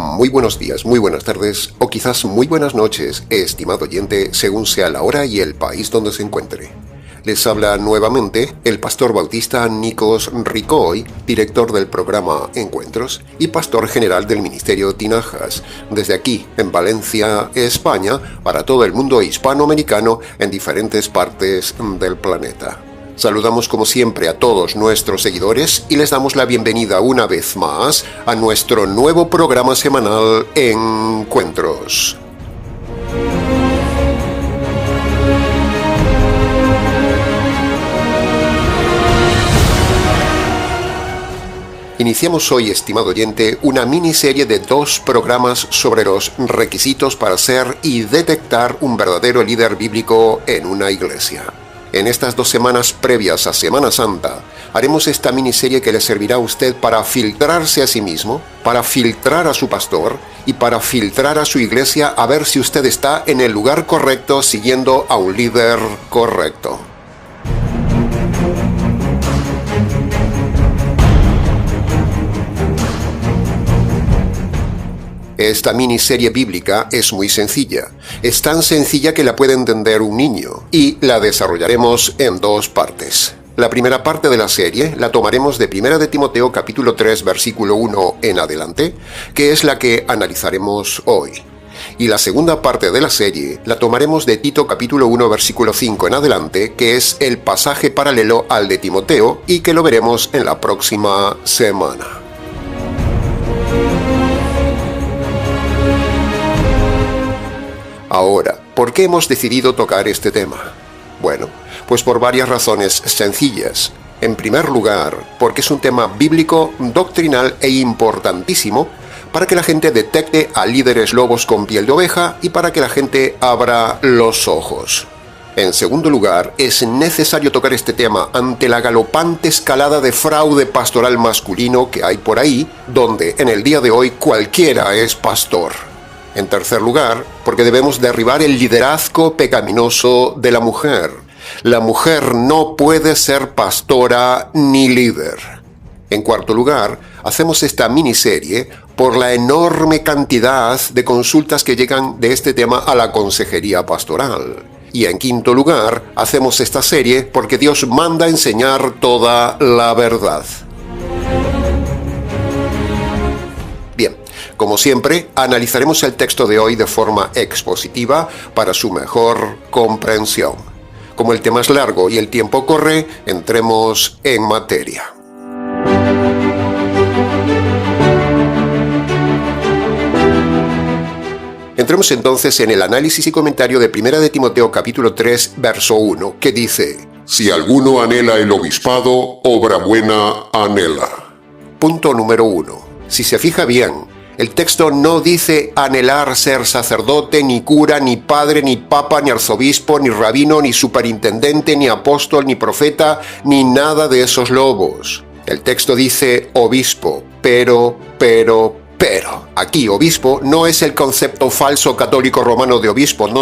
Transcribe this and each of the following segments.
Muy buenos días, muy buenas tardes o quizás muy buenas noches, estimado oyente, según sea la hora y el país donde se encuentre. Les habla nuevamente el pastor bautista Nikos Ricoy, director del programa Encuentros y pastor general del Ministerio Tinajas, desde aquí, en Valencia, España, para todo el mundo hispanoamericano en diferentes partes del planeta. Saludamos como siempre a todos nuestros seguidores y les damos la bienvenida una vez más a nuestro nuevo programa semanal Encuentros. Iniciamos hoy, estimado oyente, una miniserie de 2 programas sobre los requisitos para ser y detectar un verdadero líder bíblico en una iglesia. En estas 2 semanas previas a Semana Santa, haremos esta miniserie que le servirá a usted para filtrarse a sí mismo, para filtrar a su pastor y para filtrar a su iglesia a ver si usted está en el lugar correcto siguiendo a un líder correcto. Esta miniserie bíblica es muy sencilla. Es tan sencilla que la puede entender un niño y la desarrollaremos en 2 partes. La primera parte de la serie la tomaremos de 1 de Timoteo capítulo 3 versículo 1 en adelante, que es la que analizaremos hoy. Y la segunda parte de la serie la tomaremos de Tito capítulo 1 versículo 5 en adelante, que es el pasaje paralelo al de Timoteo y que lo veremos en la próxima semana. Ahora, ¿por qué hemos decidido tocar este tema? Bueno, pues por varias razones sencillas. En primer lugar, porque es un tema bíblico, doctrinal e importantísimo para que la gente detecte a líderes lobos con piel de oveja y para que la gente abra los ojos. En segundo lugar, es necesario tocar este tema ante la galopante escalada de fraude pastoral masculino que hay por ahí, donde en el día de hoy cualquiera es pastor. En tercer lugar, porque debemos derribar el liderazgo pecaminoso de la mujer. La mujer no puede ser pastora ni líder. En cuarto lugar, hacemos esta miniserie por la enorme cantidad de consultas que llegan de este tema a la consejería pastoral. Y en quinto lugar, hacemos esta serie porque Dios manda enseñar toda la verdad. Bien, como siempre, analizaremos el texto de hoy de forma expositiva para su mejor comprensión. Como el tema es largo y el tiempo corre, entremos en materia. Entremos entonces en el análisis y comentario de 1 de Timoteo capítulo 3, verso 1, que dice: Si alguno anhela el obispado, obra buena anhela. Punto número 1. Si se fija bien, el texto no dice anhelar ser sacerdote, ni cura, ni padre, ni papa, ni arzobispo, ni rabino, ni superintendente, ni apóstol, ni profeta, ni nada de esos lobos. El texto dice obispo, pero. Aquí obispo no es el concepto falso católico romano de obispo, no.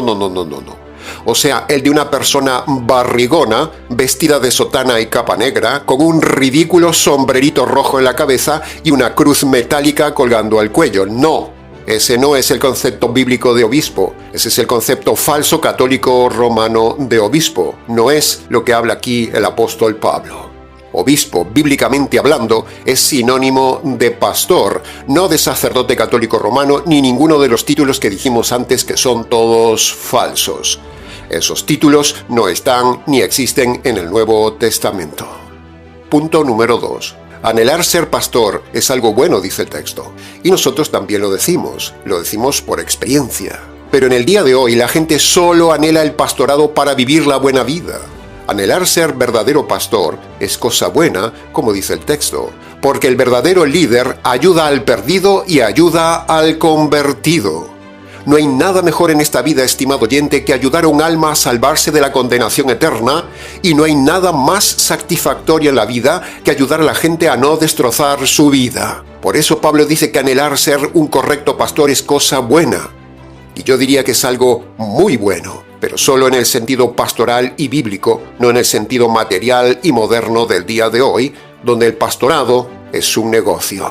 O sea, el de una persona barrigona, vestida de sotana y capa negra, con un ridículo sombrerito rojo en la cabeza y una cruz metálica colgando al cuello. No, ese no es el concepto bíblico de obispo. Ese es el concepto falso católico romano de obispo. No es lo que habla aquí el apóstol Pablo. Obispo, bíblicamente hablando, es sinónimo de pastor, no de sacerdote católico romano, ni ninguno de los títulos que dijimos antes que son todos falsos. Esos títulos no están ni existen en el Nuevo Testamento. Punto número 2. Anhelar ser pastor es algo bueno, dice el texto. Y nosotros también lo decimos por experiencia. Pero en el día de hoy la gente solo anhela el pastorado para vivir la buena vida. Anhelar ser verdadero pastor es cosa buena, como dice el texto, porque el verdadero líder ayuda al perdido y ayuda al convertido. No hay nada mejor en esta vida, estimado oyente, que ayudar a un alma a salvarse de la condenación eterna, y no hay nada más satisfactorio en la vida que ayudar a la gente a no destrozar su vida. Por eso Pablo dice que anhelar ser un correcto pastor es cosa buena. Y yo diría que es algo muy bueno, pero solo en el sentido pastoral y bíblico, no en el sentido material y moderno del día de hoy, donde el pastorado es un negocio.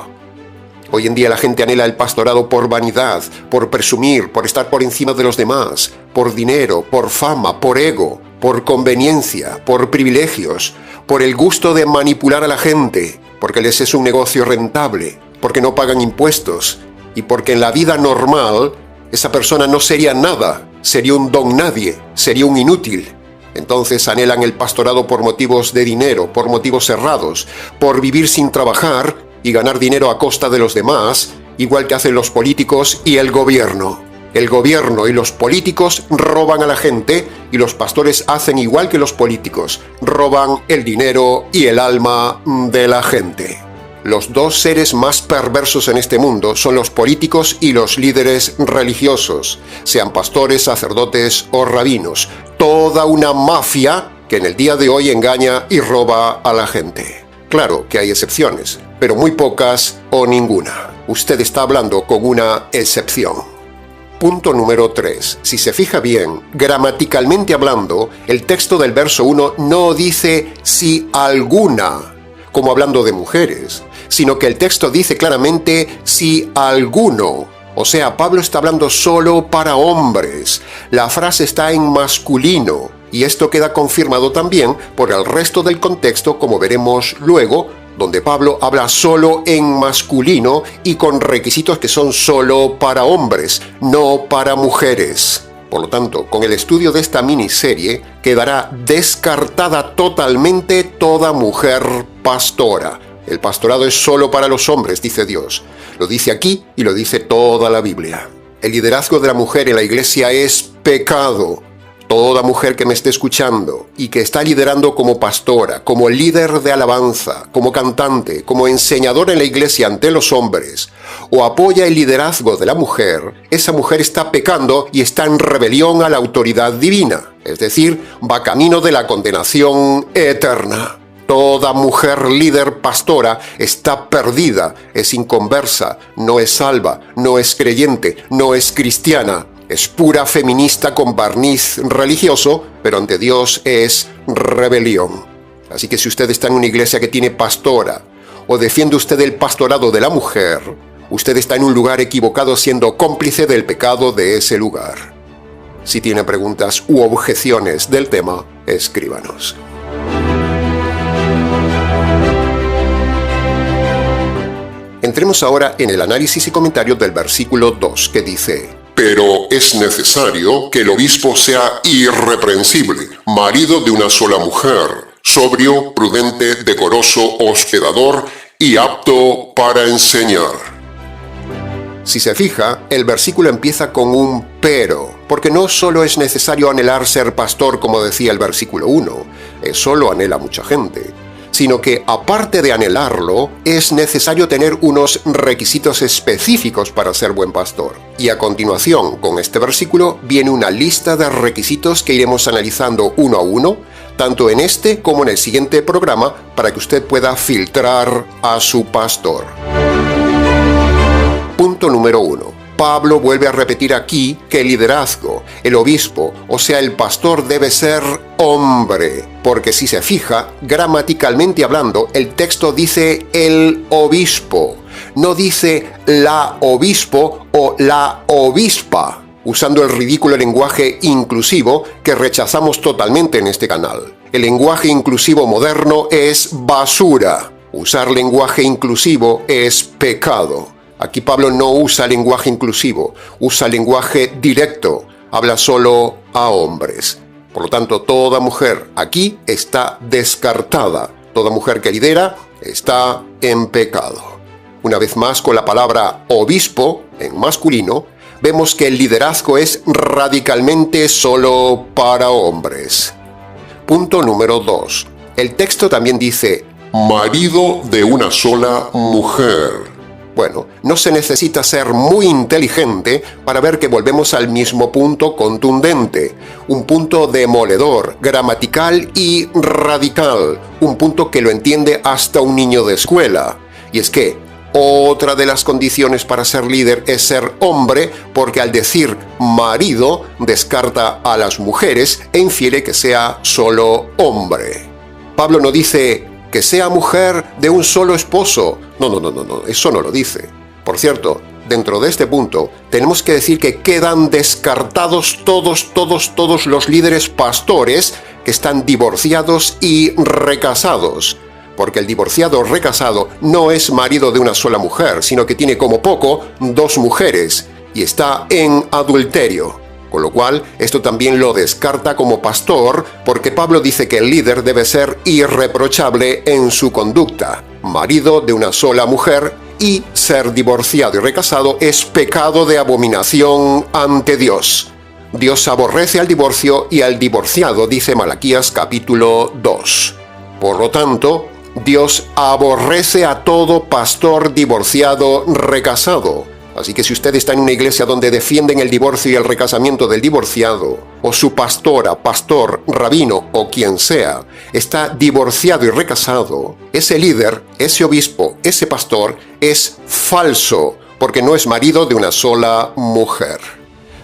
Hoy en día la gente anhela el pastorado por vanidad, por presumir, por estar por encima de los demás, por dinero, por fama, por ego, por conveniencia, por privilegios, por el gusto de manipular a la gente, porque les es un negocio rentable, porque no pagan impuestos y porque en la vida normal esa persona no sería nada, sería un don nadie, sería un inútil. Entonces anhelan el pastorado por motivos de dinero, por motivos errados, por vivir sin trabajar y ganar dinero a costa de los demás, igual que hacen los políticos y el gobierno. El gobierno y los políticos roban a la gente y los pastores hacen igual que los políticos, roban el dinero y el alma de la gente. Los dos seres más perversos en este mundo son los políticos y los líderes religiosos, sean pastores, sacerdotes o rabinos. Toda una mafia que en el día de hoy engaña y roba a la gente. Claro que hay excepciones, pero muy pocas o ninguna. Usted está hablando con una excepción. Punto número 3. Si se fija bien, gramaticalmente hablando, el texto del verso 1 no dice si alguna, como hablando de mujeres, sino que el texto dice claramente si alguno. O sea, Pablo está hablando solo para hombres. La frase está en masculino, y esto queda confirmado también por el resto del contexto, como veremos luego, donde Pablo habla solo en masculino y con requisitos que son solo para hombres, no para mujeres. Por lo tanto, con el estudio de esta miniserie quedará descartada totalmente toda mujer pastora. El pastorado es solo para los hombres, dice Dios. Lo dice aquí y lo dice toda la Biblia. El liderazgo de la mujer en la iglesia es pecado. Toda mujer que me esté escuchando y que está liderando como pastora, como líder de alabanza, como cantante, como enseñadora en la iglesia ante los hombres, o apoya el liderazgo de la mujer, esa mujer está pecando y está en rebelión a la autoridad divina, es decir, va camino de la condenación eterna. Toda mujer líder pastora está perdida, es inconversa, no es salva, no es creyente, no es cristiana. Es pura feminista con barniz religioso, pero ante Dios es rebelión. Así que si usted está en una iglesia que tiene pastora, o defiende usted el pastorado de la mujer, usted está en un lugar equivocado siendo cómplice del pecado de ese lugar. Si tiene preguntas u objeciones del tema, escríbanos. Entremos ahora en el análisis y comentario del versículo 2, que dice: Pero es necesario que el obispo sea irreprensible, marido de una sola mujer, sobrio, prudente, decoroso, hospedador y apto para enseñar. Si se fija, el versículo empieza con un pero, porque no solo es necesario anhelar ser pastor, como decía el versículo 1, eso lo anhela mucha gente, sino que aparte de anhelarlo, es necesario tener unos requisitos específicos para ser buen pastor. Y a continuación, con este versículo, viene una lista de requisitos que iremos analizando uno a uno, tanto en este como en el siguiente programa, para que usted pueda filtrar a su pastor. Punto número 1. Pablo vuelve a repetir aquí que el liderazgo, el obispo, o sea el pastor, debe ser hombre, porque si se fija, gramaticalmente hablando, el texto dice el obispo, no dice la obispo o la obispa, usando el ridículo lenguaje inclusivo que rechazamos totalmente en este canal. El lenguaje inclusivo moderno es basura. Usar lenguaje inclusivo es pecado. Aquí Pablo no usa lenguaje inclusivo, usa lenguaje directo, habla solo a hombres. Por lo tanto, toda mujer aquí está descartada. Toda mujer que lidera está en pecado. Una vez más, con la palabra obispo, en masculino, vemos que el liderazgo es radicalmente solo para hombres. Punto número 2. El texto también dice marido de una sola mujer. Bueno, no se necesita ser muy inteligente para ver que volvemos al mismo punto contundente, un punto demoledor, gramatical y radical, un punto que lo entiende hasta un niño de escuela. Y es que otra de las condiciones para ser líder es ser hombre, porque al decir marido descarta a las mujeres e infiere que sea solo hombre. Pablo no dice que sea mujer de un solo esposo. No, eso no lo dice. Por cierto, dentro de este punto, tenemos que decir que quedan descartados todos los líderes pastores que están divorciados y recasados, porque el divorciado recasado no es marido de una sola mujer, sino que tiene como poco 2 mujeres y está en adulterio. Con lo cual, esto también lo descarta como pastor, porque Pablo dice que el líder debe ser irreprochable en su conducta, marido de una sola mujer, y ser divorciado y recasado es pecado de abominación ante Dios. Dios aborrece al divorcio y al divorciado, dice Malaquías capítulo 2. Por lo tanto, Dios aborrece a todo pastor divorciado recasado. Así que si usted está en una iglesia donde defienden el divorcio y el recasamiento del divorciado, o su pastora, pastor, rabino o quien sea, está divorciado y recasado, ese líder, ese obispo, ese pastor es falso, porque no es marido de una sola mujer.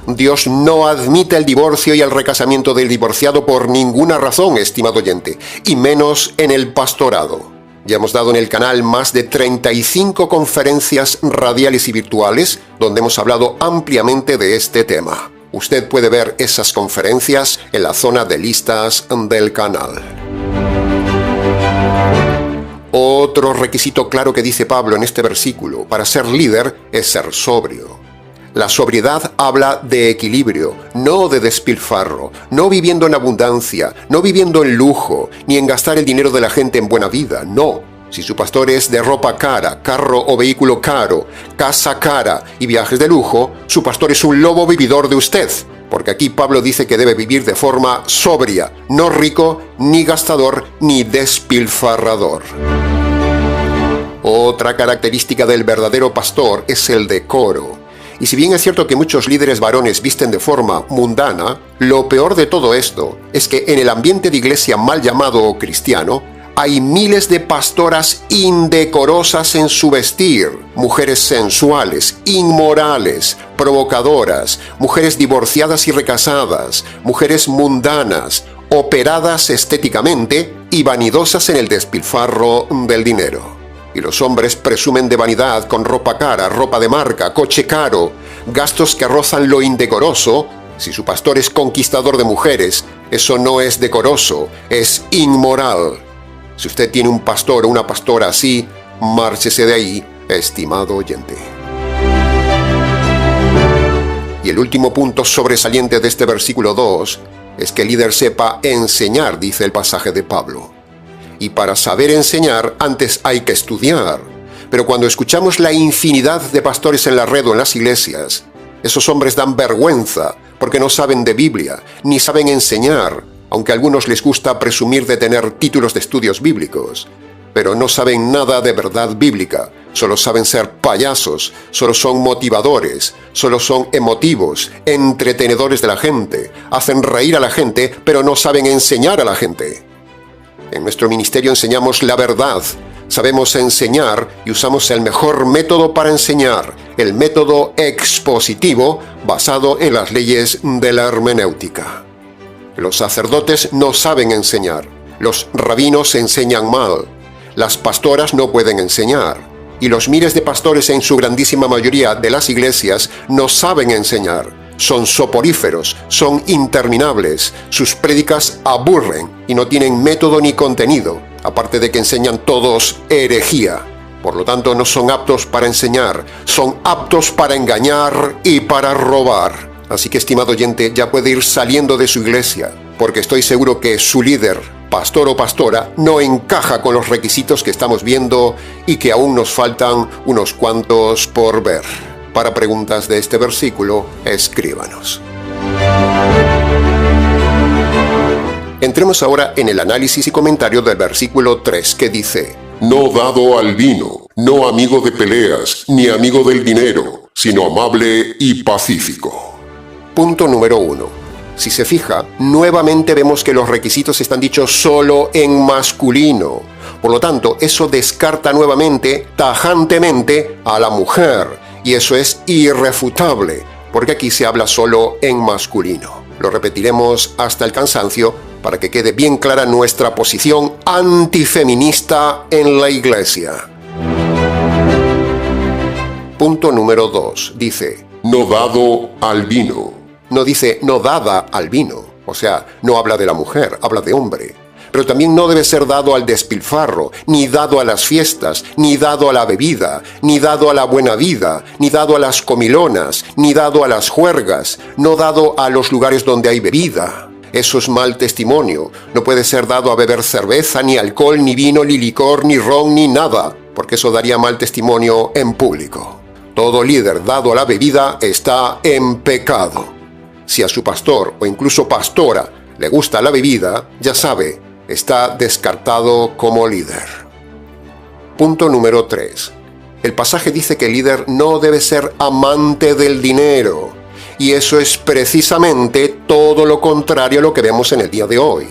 Dios no admite el divorcio y el recasamiento del divorciado por ninguna razón, estimado oyente, y menos en el pastorado. Ya hemos dado en el canal más de 35 conferencias radiales y virtuales donde hemos hablado ampliamente de este tema. Usted puede ver esas conferencias en la zona de listas del canal. Otro requisito claro que dice Pablo en este versículo para ser líder es ser sobrio. La sobriedad habla de equilibrio, no de despilfarro, no viviendo en abundancia, no viviendo en lujo, ni en gastar el dinero de la gente en buena vida, no. Si su pastor es de ropa cara, carro o vehículo caro, casa cara y viajes de lujo, su pastor es un lobo vividor de usted, porque aquí Pablo dice que debe vivir de forma sobria, no rico, ni gastador, ni despilfarrador. Otra característica del verdadero pastor es el decoro. Y si bien es cierto que muchos líderes varones visten de forma mundana, lo peor de todo esto es que en el ambiente de iglesia mal llamado cristiano, hay miles de pastoras indecorosas en su vestir, mujeres sensuales, inmorales, provocadoras, mujeres divorciadas y recasadas, mujeres mundanas, operadas estéticamente y vanidosas en el despilfarro del dinero. Y los hombres presumen de vanidad con ropa cara, ropa de marca, coche caro, gastos que rozan lo indecoroso. Si su pastor es conquistador de mujeres, eso no es decoroso, es inmoral. Si usted tiene un pastor o una pastora así, márchese de ahí, estimado oyente. Y el último punto sobresaliente de este versículo 2 es que el líder sepa enseñar, dice el pasaje de Pablo. Y para saber enseñar, antes hay que estudiar. Pero cuando escuchamos la infinidad de pastores en la red o en las iglesias, esos hombres dan vergüenza porque no saben de Biblia, ni saben enseñar, aunque a algunos les gusta presumir de tener títulos de estudios bíblicos. Pero no saben nada de verdad bíblica, solo saben ser payasos, solo son motivadores, solo son emotivos, entretenedores de la gente, hacen reír a la gente, pero no saben enseñar a la gente. En nuestro ministerio enseñamos la verdad, sabemos enseñar y usamos el mejor método para enseñar, el método expositivo basado en las leyes de la hermenéutica. Los sacerdotes no saben enseñar, los rabinos enseñan mal, las pastoras no pueden enseñar, y los miles de pastores en su grandísima mayoría de las iglesias no saben enseñar. Son soporíferos, son interminables, sus prédicas aburren y no tienen método ni contenido, aparte de que enseñan todos herejía. Por lo tanto, no son aptos para enseñar, son aptos para engañar y para robar. Así que, estimado oyente, ya puede ir saliendo de su iglesia, porque estoy seguro que su líder, pastor o pastora, no encaja con los requisitos que estamos viendo y que aún nos faltan unos cuantos por ver. Para preguntas de este versículo, escríbanos. Entremos ahora en el análisis y comentario del versículo 3 que dice: No dado al vino, no amigo de peleas, ni amigo del dinero, sino amable y pacífico. Punto número 1. Si se fija, nuevamente vemos que los requisitos están dichos solo en masculino. Por lo tanto, eso descarta nuevamente, tajantemente, a la mujer. Y eso es irrefutable, porque aquí se habla solo en masculino. Lo repetiremos hasta el cansancio para que quede bien clara nuestra posición antifeminista en la iglesia. Punto número 2. Dice, no dado al vino. no dice no dada al vino, o sea, no habla de la mujer, habla de hombre. Pero también no debe ser dado al despilfarro, ni dado a las fiestas, ni dado a la bebida, ni dado a la buena vida, ni dado a las comilonas, ni dado a las juergas, no dado a los lugares donde hay bebida. Eso es mal testimonio. No puede ser dado a beber cerveza, ni alcohol, ni vino, ni licor, ni ron, ni nada, porque eso daría mal testimonio en público. Todo líder dado a la bebida está en pecado. Si a su pastor o incluso pastora le gusta la bebida, ya sabe, está descartado como líder. Punto número 3. El pasaje dice que el líder no debe ser amante del dinero, y eso es precisamente todo lo contrario a lo que vemos en el día de hoy.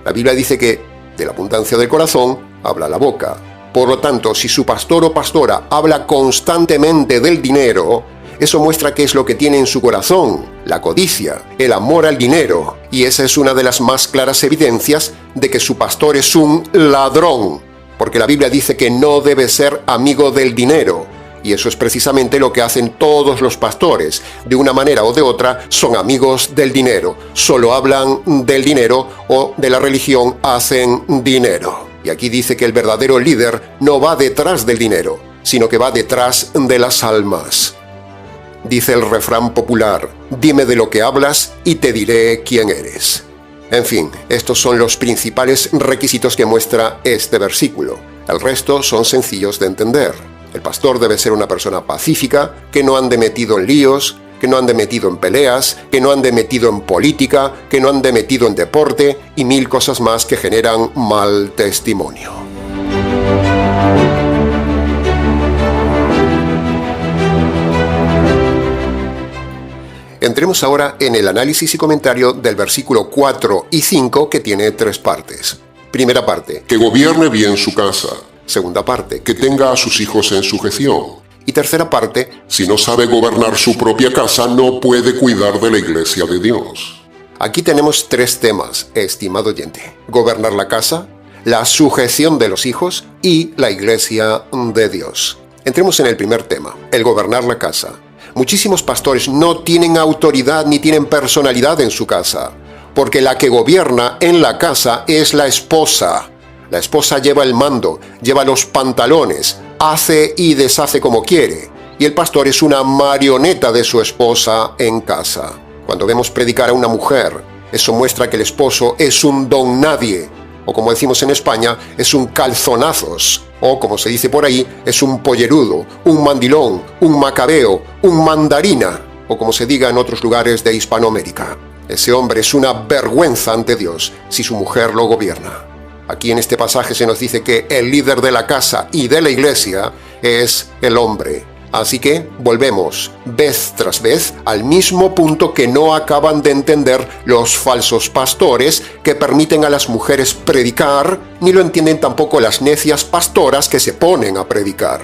La Biblia dice que de la abundancia del corazón habla la boca. Por lo tanto, si su pastor o pastora habla constantemente del dinero, eso muestra qué es lo que tiene en su corazón: la codicia, el amor al dinero. Y esa es una de las más claras evidencias de que su pastor es un ladrón, porque la Biblia dice que no debe ser amigo del dinero. Y eso es precisamente lo que hacen todos los pastores. De una manera o de otra, son amigos del dinero. Solo hablan del dinero o de la religión, hacen dinero. Y aquí dice que el verdadero líder no va detrás del dinero, sino que va detrás de las almas. Dice el refrán popular, dime de lo que hablas y te diré quién eres. En fin, estos son los principales requisitos que muestra este versículo. El resto son sencillos de entender. El pastor debe ser una persona pacífica, que no ande metido en líos, que no ande metido en peleas, que no ande metido en política, que no ande metido en deporte y mil cosas más que generan mal testimonio. Entremos ahora en el análisis y comentario del versículo 4 y 5, que tiene 3 partes. Primera parte, que gobierne bien su casa. Segunda parte, Que tenga a sus hijos en sujeción. y tercera parte, Si no sabe gobernar su propia casa, no puede cuidar de la iglesia de Dios. aquí tenemos 3 temas, estimado oyente: gobernar la casa, la sujeción de los hijos y la iglesia de Dios. Entremos en el primer tema, el gobernar la casa. Muchísimos pastores no tienen autoridad ni tienen personalidad en su casa, porque la que gobierna en la casa es la esposa. La esposa lleva el mando, lleva los pantalones, hace y deshace como quiere, y el pastor es una marioneta de su esposa en casa. Cuando vemos predicar a una mujer, eso muestra que el esposo es un don nadie, o como decimos en España, es un calzonazos, o como se dice por ahí, es un pollerudo, un mandilón, un macabeo, un mandarina, o como se diga en otros lugares de Hispanoamérica. Ese hombre es una vergüenza ante Dios si su mujer lo gobierna. Aquí en este pasaje se nos dice que el líder de la casa y de la iglesia es el hombre. Así que volvemos, vez tras vez, al mismo punto que no acaban de entender los falsos pastores que permiten a las mujeres predicar, ni lo entienden tampoco las necias pastoras que se ponen a predicar.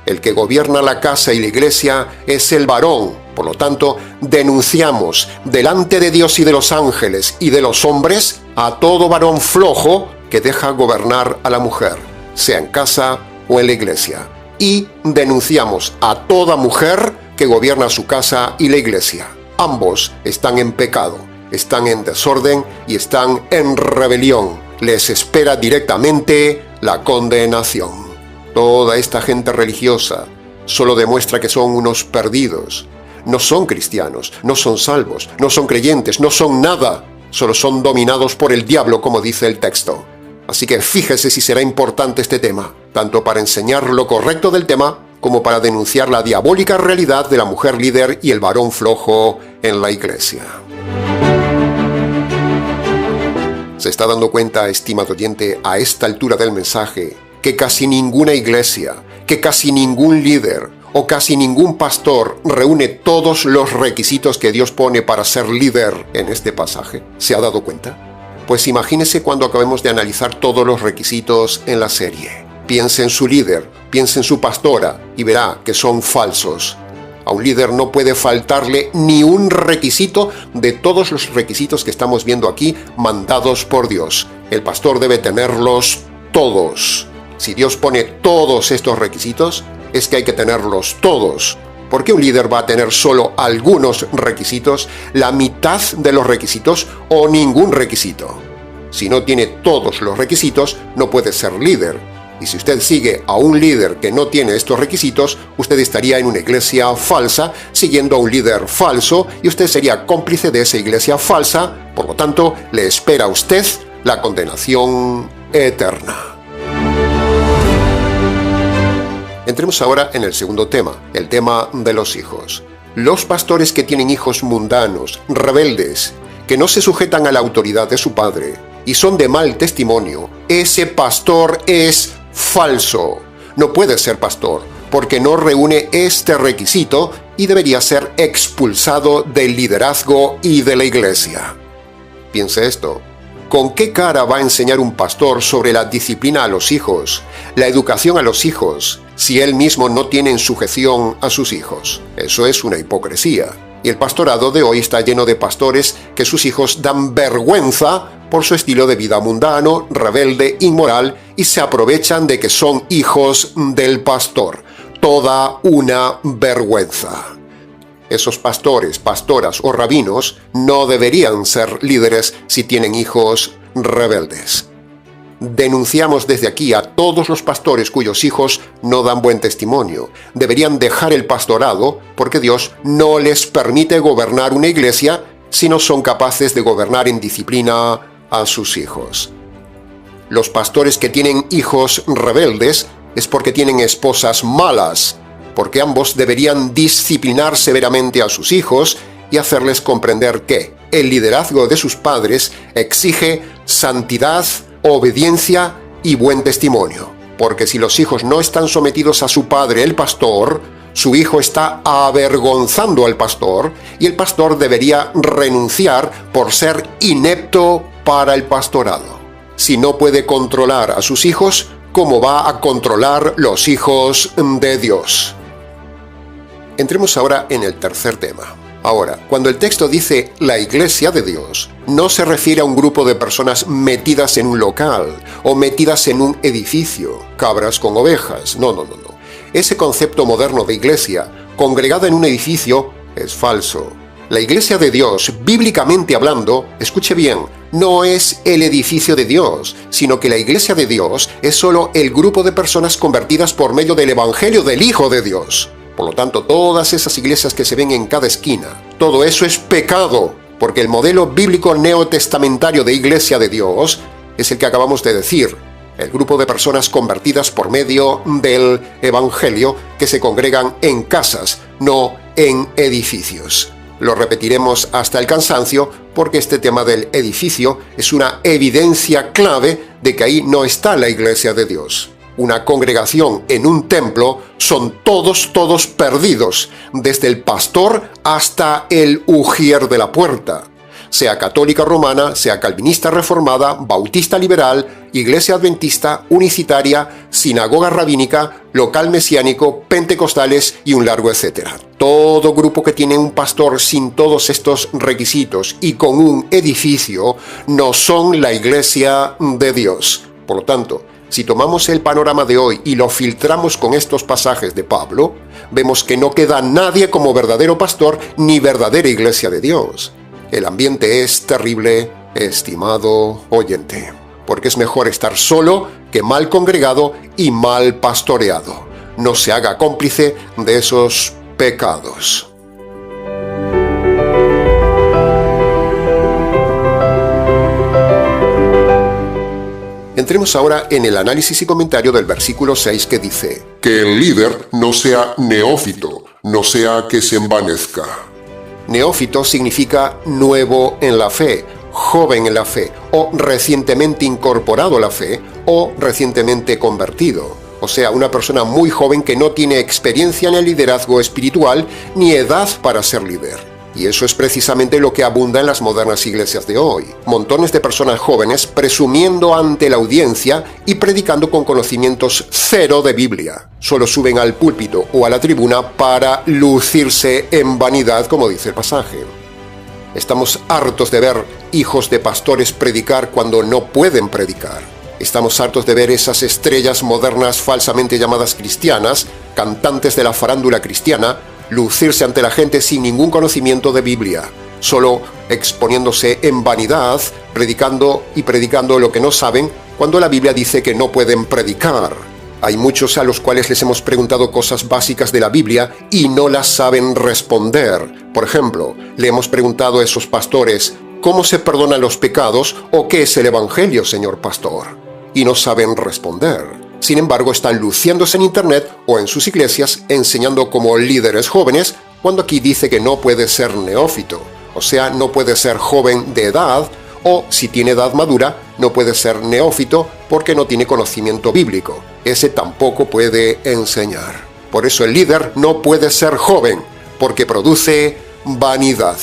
El que gobierna la casa y la iglesia es el varón. Por lo tanto, denunciamos delante de Dios y de los ángeles y de los hombres a todo varón flojo que deja gobernar a la mujer, sea en casa o en la iglesia. Y denunciamos a toda mujer que gobierna su casa y la iglesia. Ambos están en pecado, están en desorden y están en rebelión. Les espera directamente la condenación. Toda esta gente religiosa solo demuestra que son unos perdidos. No son cristianos, no son salvos, no son creyentes, no son nada. Solo son dominados por el diablo, como dice el texto. Así que fíjese si será importante este tema, tanto para enseñar lo correcto del tema, como para denunciar la diabólica realidad de la mujer líder y el varón flojo en la iglesia. ¿Se está dando cuenta, estimado oyente, a esta altura del mensaje, que casi ninguna iglesia, que casi ningún líder o casi ningún pastor reúne todos los requisitos que Dios pone para ser líder en este pasaje? ¿Se ha dado cuenta? Pues imagínese cuando acabemos de analizar todos los requisitos en la serie. Piense en su líder, piense en su pastora y verá que son falsos. A un líder no puede faltarle ni un requisito de todos los requisitos que estamos viendo aquí mandados por Dios. El pastor debe tenerlos todos. Si Dios pone todos estos requisitos, es que hay que tenerlos todos. ¿Por qué un líder va a tener solo algunos requisitos, la mitad de los requisitos o ningún requisito? Si no tiene todos los requisitos, no puede ser líder. Y si usted sigue a un líder que no tiene estos requisitos, usted estaría en una iglesia falsa, siguiendo a un líder falso, y usted sería cómplice de esa iglesia falsa. Por lo tanto, le espera a usted la condenación eterna. Entremos ahora en el segundo tema, el tema de los hijos. Los pastores que tienen hijos mundanos, rebeldes, que no se sujetan a la autoridad de su padre y son de mal testimonio, ese pastor es falso. No puede ser pastor porque no reúne este requisito y debería ser expulsado del liderazgo y de la iglesia. Piense esto. ¿Con qué cara va a enseñar un pastor sobre la disciplina a los hijos, la educación a los hijos, si él mismo no tiene en sujeción a sus hijos? Eso es una hipocresía. Y el pastorado de hoy está lleno de pastores que sus hijos dan vergüenza por su estilo de vida mundano, rebelde, inmoral, y se aprovechan de que son hijos del pastor. Toda una vergüenza. Esos pastores, pastoras o rabinos no deberían ser líderes si tienen hijos rebeldes. Denunciamos desde aquí a todos los pastores cuyos hijos no dan buen testimonio. Deberían dejar el pastorado porque Dios no les permite gobernar una iglesia si no son capaces de gobernar en disciplina a sus hijos. Los pastores que tienen hijos rebeldes es porque tienen esposas malas, porque ambos deberían disciplinar severamente a sus hijos y hacerles comprender que el liderazgo de sus padres exige santidad, obediencia y buen testimonio. Porque si los hijos no están sometidos a su padre, el pastor, su hijo está avergonzando al pastor y el pastor debería renunciar por ser inepto para el pastorado. Si no puede controlar a sus hijos, ¿cómo va a controlar los hijos de Dios? Entremos ahora en el tercer tema. Ahora, cuando el texto dice la iglesia de Dios, no se refiere a un grupo de personas metidas en un local o metidas en un edificio, cabras con ovejas. No. Ese concepto moderno de iglesia, congregada en un edificio, es falso. La iglesia de Dios, bíblicamente hablando, escuche bien, no es el edificio de Dios, sino que la iglesia de Dios es solo el grupo de personas convertidas por medio del evangelio del Hijo de Dios. Por lo tanto, todas esas iglesias que se ven en cada esquina, todo eso es pecado, porque el modelo bíblico neotestamentario de iglesia de Dios es el que acabamos de decir, el grupo de personas convertidas por medio del evangelio que se congregan en casas, no en edificios. Lo repetiremos hasta el cansancio porque este tema del edificio es una evidencia clave de que ahí no está la iglesia de Dios. Una congregación en un templo son todos perdidos, desde el pastor hasta el ujier de la puerta. Sea católica romana, sea calvinista reformada, bautista liberal, iglesia adventista, unicitaria, sinagoga rabínica, local mesiánico, pentecostales y un largo etcétera. Todo grupo que tiene un pastor sin todos estos requisitos y con un edificio no son la iglesia de Dios. Por lo tanto, si tomamos el panorama de hoy y lo filtramos con estos pasajes de Pablo, vemos que no queda nadie como verdadero pastor ni verdadera iglesia de Dios. El ambiente es terrible, estimado oyente, porque es mejor estar solo que mal congregado y mal pastoreado. No se haga cómplice de esos pecados. Entremos ahora en el análisis y comentario del versículo 6 que dice: Que el líder no sea neófito, no sea que se envanezca. Neófito significa nuevo en la fe, joven en la fe, o recientemente incorporado a la fe, o recientemente convertido. O sea, una persona muy joven que no tiene experiencia en el liderazgo espiritual ni edad para ser líder. Y eso es precisamente lo que abunda en las modernas iglesias de hoy. Montones de personas jóvenes presumiendo ante la audiencia y predicando con conocimientos cero de Biblia. Solo suben al púlpito o a la tribuna para lucirse en vanidad, como dice el pasaje. Estamos hartos de ver hijos de pastores predicar cuando no pueden predicar. Estamos hartos de ver esas estrellas modernas falsamente llamadas cristianas, cantantes de la farándula cristiana, lucirse ante la gente sin ningún conocimiento de Biblia, solo exponiéndose en vanidad, predicando lo que no saben, cuando la Biblia dice que no pueden predicar. Hay muchos a los cuales les hemos preguntado cosas básicas de la Biblia y no las saben responder. Por ejemplo, le hemos preguntado a esos pastores, ¿cómo se perdonan los pecados o qué es el Evangelio, señor pastor? Y no saben responder. Sin embargo, están luciéndose en Internet o en sus iglesias enseñando como líderes jóvenes, cuando aquí dice que no puede ser neófito, o sea, no puede ser joven de edad, o si tiene edad madura, no puede ser neófito porque no tiene conocimiento bíblico. Ese tampoco puede enseñar. Por eso el líder no puede ser joven, porque produce vanidad.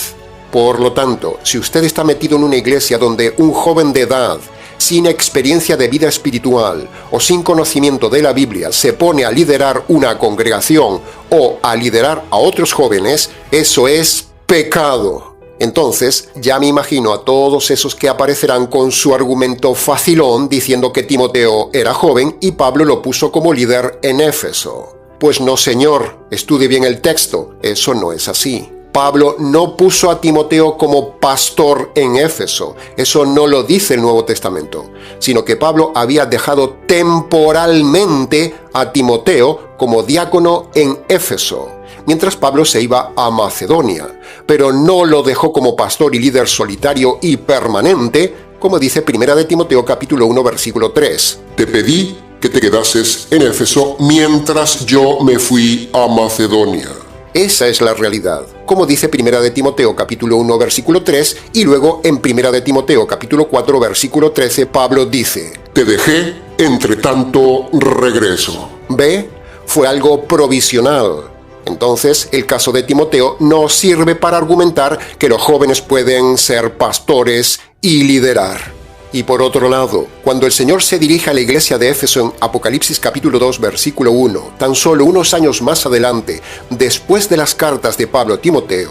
Por lo tanto, si usted está metido en una iglesia donde un joven de edad, sin experiencia de vida espiritual o sin conocimiento de la Biblia, se pone a liderar una congregación o a liderar a otros jóvenes, eso es pecado. Entonces, ya me imagino a todos esos que aparecerán con su argumento facilón diciendo que Timoteo era joven y Pablo lo puso como líder en Éfeso. Pues no, señor, estudie bien el texto, eso no es así. Pablo no puso a Timoteo como pastor en Éfeso, eso no lo dice el Nuevo Testamento, sino que Pablo había dejado temporalmente a Timoteo como diácono en Éfeso, mientras Pablo se iba a Macedonia, pero no lo dejó como pastor y líder solitario y permanente, como dice 1 de Timoteo capítulo 1 versículo 3. Te pedí que te quedases en Éfeso mientras yo me fui a Macedonia. Esa es la realidad, como dice 1 de Timoteo capítulo 1 versículo 3, y luego en 1 de Timoteo capítulo 4 versículo 13 Pablo dice, te dejé, entre tanto regreso. ¿Ve? Fue algo provisional. Entonces, el caso de Timoteo no sirve para argumentar que los jóvenes pueden ser pastores y liderar. Y por otro lado, cuando el Señor se dirige a la iglesia de Éfeso en Apocalipsis capítulo 2 versículo 1, tan solo unos años más adelante, después de las cartas de Pablo a Timoteo,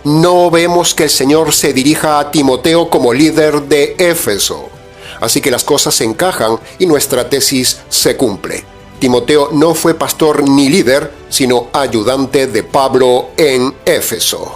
no vemos que el Señor se dirija a Timoteo como líder de Éfeso. Así que las cosas se encajan y nuestra tesis se cumple. Timoteo no fue pastor ni líder, sino ayudante de Pablo en Éfeso.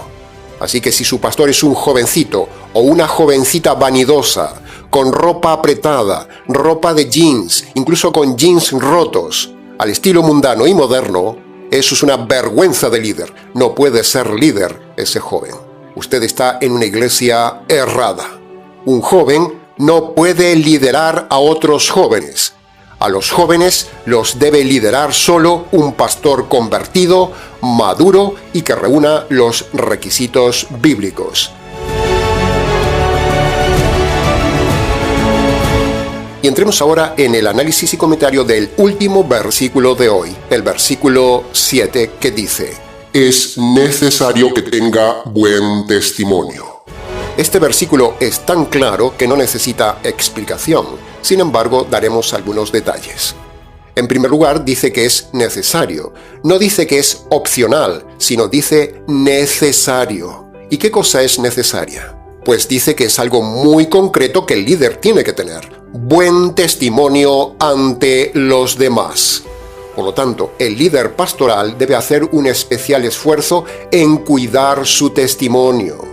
Así que si su pastor es un jovencito o una jovencita vanidosa, con ropa apretada, ropa de jeans, incluso con jeans rotos, al estilo mundano y moderno, eso es una vergüenza de líder. No puede ser líder ese joven. Usted está en una iglesia errada. Un joven no puede liderar a otros jóvenes. A los jóvenes los debe liderar solo un pastor convertido, maduro y que reúna los requisitos bíblicos. Y entremos ahora en el análisis y comentario del último versículo de hoy, el versículo 7, que dice: es necesario que tenga buen testimonio. Este versículo es tan claro que no necesita explicación. Sin embargo, daremos algunos detalles. En primer lugar, dice que es necesario. No dice que es opcional, sino dice necesario. ¿Y qué cosa es necesaria? Pues dice que es algo muy concreto que el líder tiene que tener. Buen testimonio ante los demás. Por lo tanto, el líder pastoral debe hacer un especial esfuerzo en cuidar su testimonio.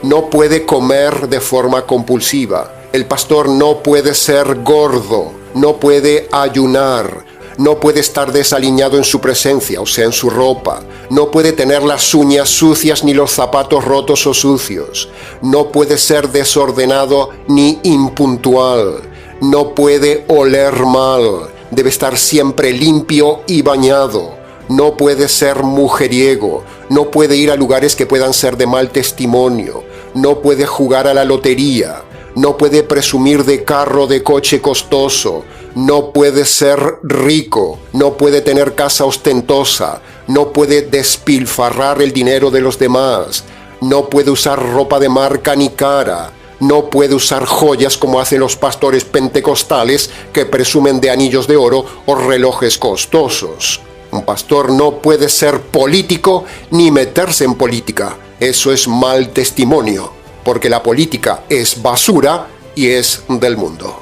No puede comer de forma compulsiva. El pastor no puede ser gordo, no puede ayunar, no puede estar desaliñado en su presencia, o sea, en su ropa. No puede tener las uñas sucias ni los zapatos rotos o sucios. No puede ser desordenado ni impuntual. No puede oler mal. Debe estar siempre limpio y bañado. No puede ser mujeriego. No puede ir a lugares que puedan ser de mal testimonio. No puede jugar a la lotería. No puede presumir de carro, de coche costoso. No puede ser rico. No puede tener casa ostentosa. No puede despilfarrar el dinero de los demás. No puede usar ropa de marca ni cara. No puede usar joyas como hacen los pastores pentecostales que presumen de anillos de oro o relojes costosos. Un pastor no puede ser político ni meterse en política. Eso es mal testimonio, porque la política es basura y es del mundo.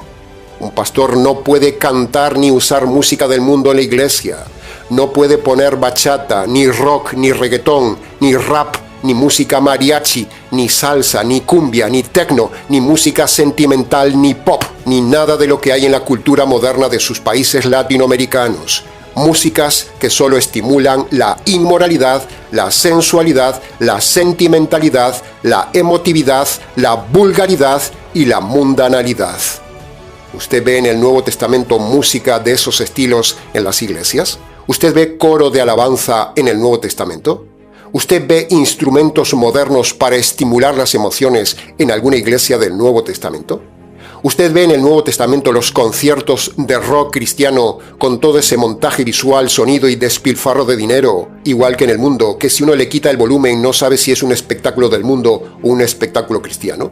Un pastor no puede cantar ni usar música del mundo en la iglesia. No puede poner bachata, ni rock, ni reggaetón, ni rap, ni música mariachi, ni salsa, ni cumbia, ni techno, ni música sentimental, ni pop, ni nada de lo que hay en la cultura moderna de sus países latinoamericanos. Músicas que solo estimulan la inmoralidad, la sensualidad, la sentimentalidad, la emotividad, la vulgaridad y la mundanalidad. ¿Usted ve en el Nuevo Testamento música de esos estilos en las iglesias? ¿Usted ve coro de alabanza en el Nuevo Testamento? ¿Usted ve instrumentos modernos para estimular las emociones en alguna iglesia del Nuevo Testamento? ¿Usted ve en el Nuevo Testamento los conciertos de rock cristiano con todo ese montaje visual, sonido y despilfarro de dinero, igual que en el mundo, que si uno le quita el volumen no sabe si es un espectáculo del mundo o un espectáculo cristiano?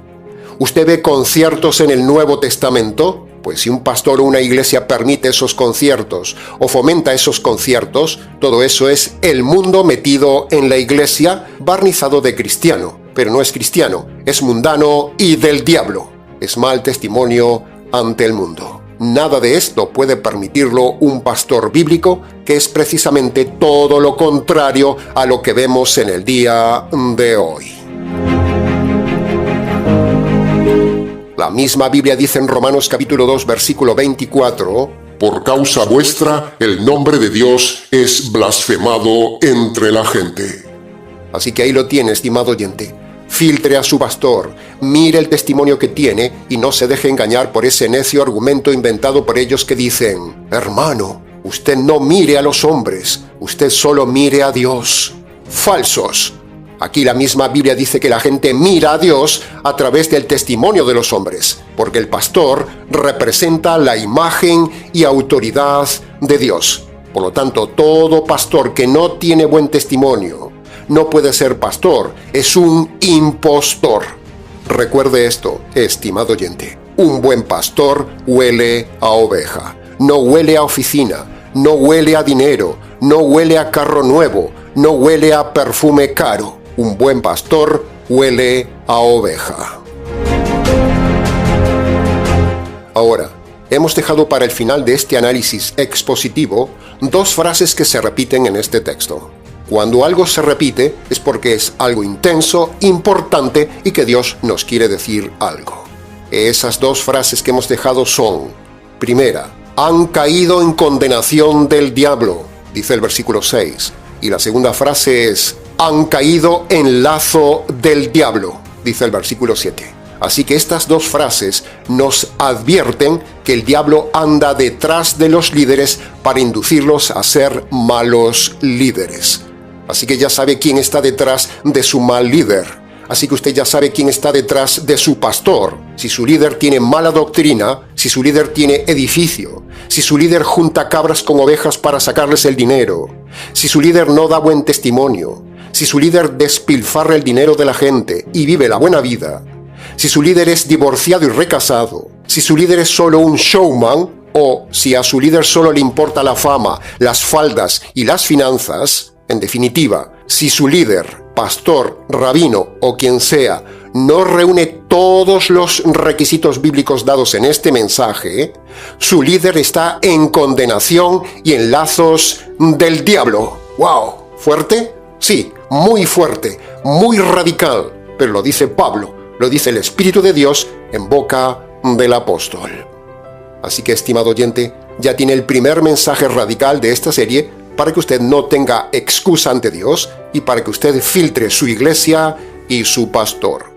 ¿Usted ve conciertos en el Nuevo Testamento? Pues si un pastor o una iglesia permite esos conciertos o fomenta esos conciertos, todo eso es el mundo metido en la iglesia, barnizado de cristiano, pero no es cristiano, es mundano y del diablo. Es mal testimonio ante el mundo. Nada de esto puede permitirlo un pastor bíblico, que es precisamente todo lo contrario a lo que vemos en el día de hoy. La misma Biblia dice en Romanos capítulo 2, versículo 24, por causa vuestra, el nombre de Dios es blasfemado entre la gente. Así que ahí lo tiene, estimado oyente. Filtre a su pastor, mire el testimonio que tiene y no se deje engañar por ese necio argumento inventado por ellos que dicen, hermano, usted no mire a los hombres, usted solo mire a Dios. Falsos. Aquí la misma Biblia dice que la gente mira a Dios a través del testimonio de los hombres, porque el pastor representa la imagen y autoridad de Dios. Por lo tanto, todo pastor que no tiene buen testimonio no puede ser pastor, es un impostor. Recuerde esto, estimado oyente, un buen pastor huele a oveja, no huele a oficina, no huele a dinero, no huele a carro nuevo, no huele a perfume caro. Un buen pastor huele a oveja. Ahora, hemos dejado para el final de este análisis expositivo dos frases que se repiten en este texto. Cuando algo se repite es porque es algo intenso, importante y que Dios nos quiere decir algo. Esas dos frases que hemos dejado son, primera, han caído en condenación del diablo, dice el versículo 6. Y la segunda frase es, han caído en lazo del diablo, dice el versículo 7. Así que estas dos frases nos advierten que el diablo anda detrás de los líderes para inducirlos a ser malos líderes. Así que ya sabe quién está detrás de su mal líder. Así que usted ya sabe quién está detrás de su pastor. Si su líder tiene mala doctrina, si su líder tiene edificio, si su líder junta cabras con ovejas para sacarles el dinero, si su líder no da buen testimonio, si su líder despilfarra el dinero de la gente y vive la buena vida, si su líder es divorciado y recasado, si su líder es solo un showman, o si a su líder solo le importa la fama, las faldas y las finanzas, en definitiva, si su líder, pastor, rabino o quien sea, no reúne todos los requisitos bíblicos dados en este mensaje, su líder está en condenación y en lazos del diablo. ¡Wow! ¿Fuerte? Sí, muy fuerte, muy radical, pero lo dice Pablo, lo dice el Espíritu de Dios en boca del apóstol. Así que, estimado oyente, ya tiene el primer mensaje radical de esta serie para que usted no tenga excusa ante Dios y para que usted filtre su iglesia y su pastor.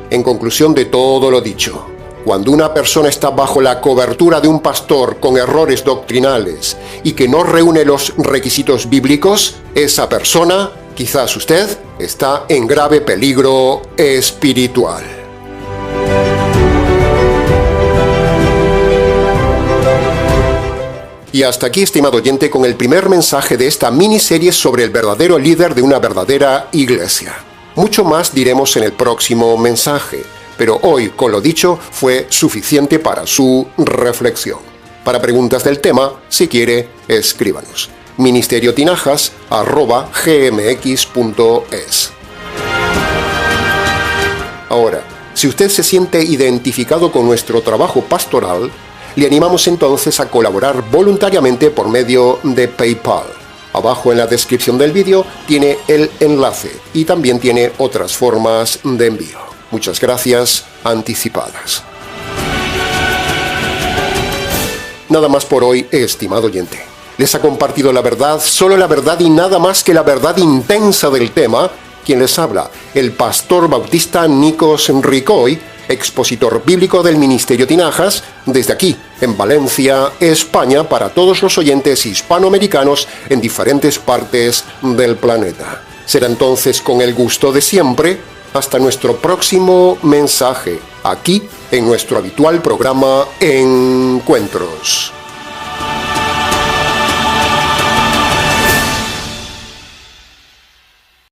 En conclusión de todo lo dicho, cuando una persona está bajo la cobertura de un pastor con errores doctrinales y que no reúne los requisitos bíblicos, esa persona, quizás usted, está en grave peligro espiritual. Y hasta aquí, estimado oyente, con el primer mensaje de esta miniserie sobre el verdadero líder de una verdadera iglesia. Mucho más diremos en el próximo mensaje, pero hoy, con lo dicho, fue suficiente para su reflexión. Para preguntas del tema, si quiere, escríbanos. ministerioTinajas@gmx.es. Ahora, si usted se siente identificado con nuestro trabajo pastoral, le animamos entonces a colaborar voluntariamente por medio de PayPal. Abajo en la descripción del vídeo tiene el enlace y también tiene otras formas de envío. Muchas gracias anticipadas. Nada más por hoy, estimado oyente. Les ha compartido la verdad, solo la verdad y nada más que la verdad intensa del tema. Quien les habla, el pastor bautista Nikos Ricoy, expositor bíblico del Ministerio Tinajas, desde aquí, en Valencia, España, para todos los oyentes hispanoamericanos en diferentes partes del planeta. Será entonces con el gusto de siempre, hasta nuestro próximo mensaje, aquí en nuestro habitual programa Encuentros.